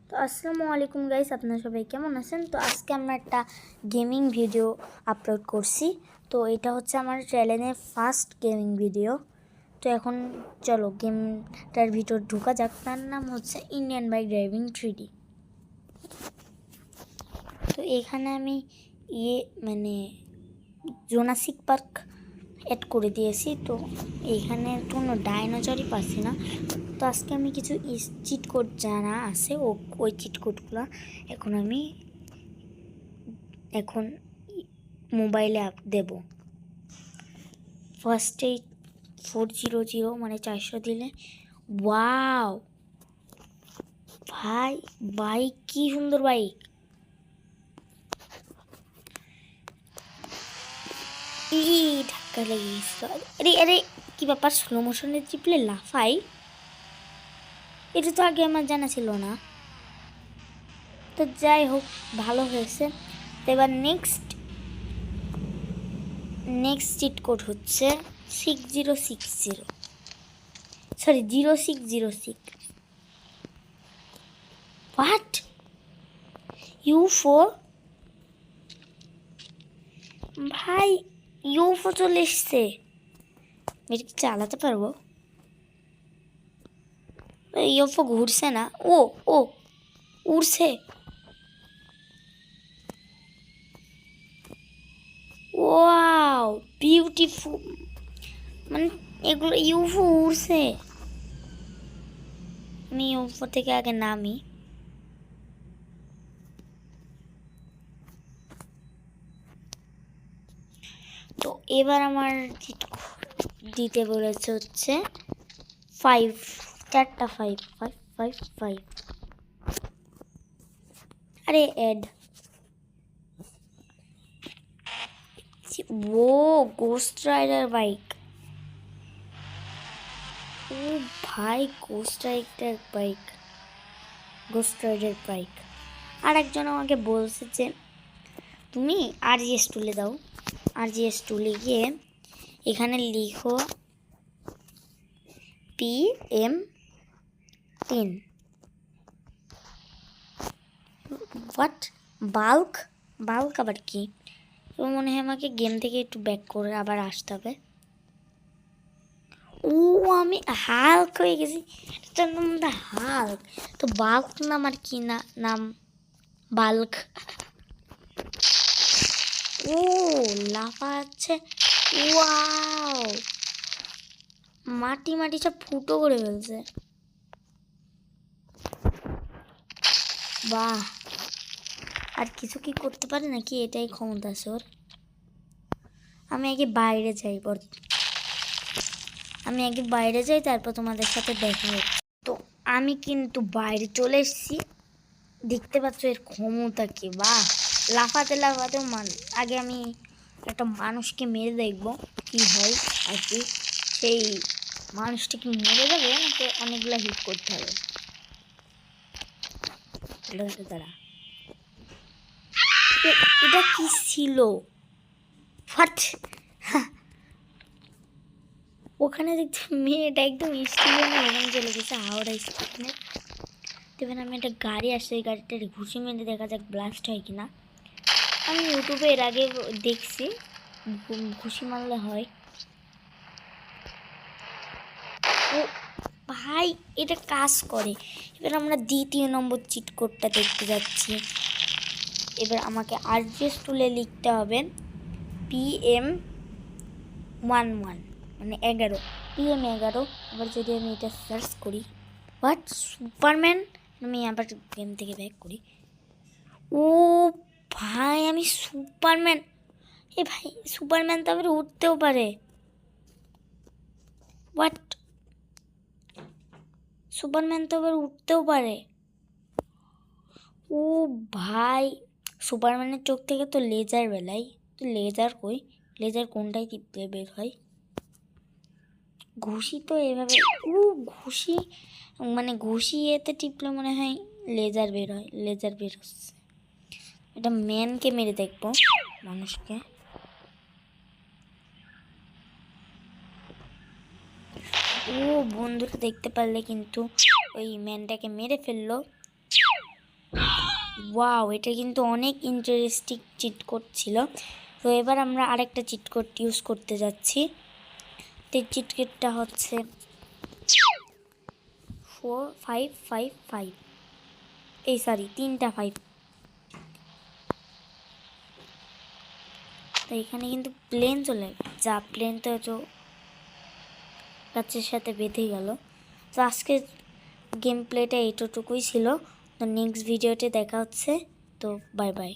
তো আসসালামু আলাইকুম গাইস, আপনারা সবাই কেমন আছেন? তো আজকে আমরা একটা গেমিং ভিডিও আপলোড করছি। তো এটা হচ্ছে আমার চ্যানেলের ফার্স্ট গেমিং ভিডিও। তো এখন চলো গেমটার ভিতর ঢোকা যাক। তার নাম হচ্ছে ইন্ডিয়ান বাইক ড্রাইভিং 3D। তো এখানে আমি জোনাসিক পার্ক অ্যাড করে দিয়েছি। তো এইখানে কোনো ডাইনোসরই পাচ্ছি না। তো আজকে আমি কিছু চিট কোড জানা আছে ওই চিট কোডগুলো এখন মোবাইলে দেব। ফার্স্টে 400 মানে 400 দিলে ওয়াও ভাই, বাইক কি সুন্দর বাইক। ধাক্কা লেগে গেছিল। আরে আরে কি ব্যাপার, স্লো মোশনে চিপলে লাফাই? এটা তো আগে আমার জানা ছিল না। তো যাই হোক, ভালো হয়েছে। তো এবার নেক্সট চিট কোড হচ্ছে 6060, সরি 0606। হোয়াট? ইউফো? ভাই ইউফো চলে এসছে। এটা কি চালাতে পারবো? ইউফো ঘুরছে না, ও ও উড়ছে। ওয়াও বিউটিফুল, মানে এগুলো ইউফো উড়ছে। আমি ইউফো থেকে আগে নামি। তো এবার আমার দিতে বলেছে হচ্ছে 5, 4টা 5 5 5 5। আরে এড ও গোস্ট রাইডার বাইক। ও ভাই গোস্ট রাইডার বাইক। আর একজন আমাকে বলছে যে তুমি RGS টুলে দাও। RGS টুলে গিয়ে এখানে লিখো PM10। হোয়াট? বাল্ক আবার কি? তো মনে হয় আমাকে গেম থেকে একটু ব্যাক করে আবার আসতে হবে। ও আমি হাল্ক হয়ে গেছি। এটার নাম হাল্ক। তো বাল্ক নাম আর কি নাম বাল্ক। ও লাফাচ্ছে। ওয়াও মাটি সব ফুটো করে ফেলছে। বাহ, আর কিছু কি করতে পারে নাকি? এটাই ক্ষমতা সর। আমি আগে বাইরে যাই, তারপর তোমাদের সাথে দেখা হচ্ছে। তো আমি কিন্তু বাইরে চলে এসেছি। দেখতে পাচ্ছ এর ক্ষমতা কি? বাহ, লাফাতে আগে আমি একটা মানুষকে মেরে দেখবো কি হয় আর কি। সেই মানুষটা কি মরে যাবে নাকি অনেকগুলো হিট করতে হবে? দাঁড়া, এটা কি ছিল? হোয়াট? ওখানে দেখছি মেয়েটা একদম স্টেশনে চলে গেছে, হাওড়া স্টেশনে। তবে আমি একটা গাড়ি আসছে, এই গাড়িটা ঘুষি মেরে দেখা যাক ব্লাস্ট হয় কিনা। আমি ইউটিউবে এর আগে দেখছি ঘুষি মারলে হয়। ও ভাই এটা কাজ করে। এবার আমরা দ্বিতীয় নম্বর চিট কোডটা দেখতে যাচ্ছি। এবার আমাকে RGS টুলে লিখতে হবে PM11 মানে 11, PM11। এবার যদি আমি এটা সার্চ করি, হোয়াট সুপারম্যান, আমি আবার গেম থেকে ব্যাক করি। ও ভাই আমি সুপারম্যান। ভাই সুপারম্যান তো আবার উঠতেও পারে। হোয়াট? সুপারম্যান তো আবার উঠতেও পারে। ও ভাই সুপারম্যানের চোখ থেকে তো লেজার বেলায়। তো লেজার কই? লেজার কোনটাই টিপলে বের হয়? ঘুষি তো এভাবে ঘুষি এতে টিপলে মনে হয় লেজার বের হচ্ছে। এটা ম্যানকে মেরে দেখবো, মানুষকে। ও বন্ধুরা দেখতে পারলে কিন্তু ওই ম্যানটাকে মেরে ফেললো। ওয়াও, এটা কিন্তু অনেক ইন্টারেস্টিং চিট কোড ছিল। তো এবার আমরা আরেকটা চিট কোড ইউজ করতে যাচ্ছি। তো চিট কোডটা হচ্ছে 4555, এই সরি 3টা 5। তো এখানে কিন্তু প্লেন চলে যা, প্লেন তো গাছের সাথে বেঁধে গেল। তো আজকে গেম প্লেটা এইটুকুই ছিল। তো নেক্সট ভিডিওতে দেখা হচ্ছে। তো বাই বাই।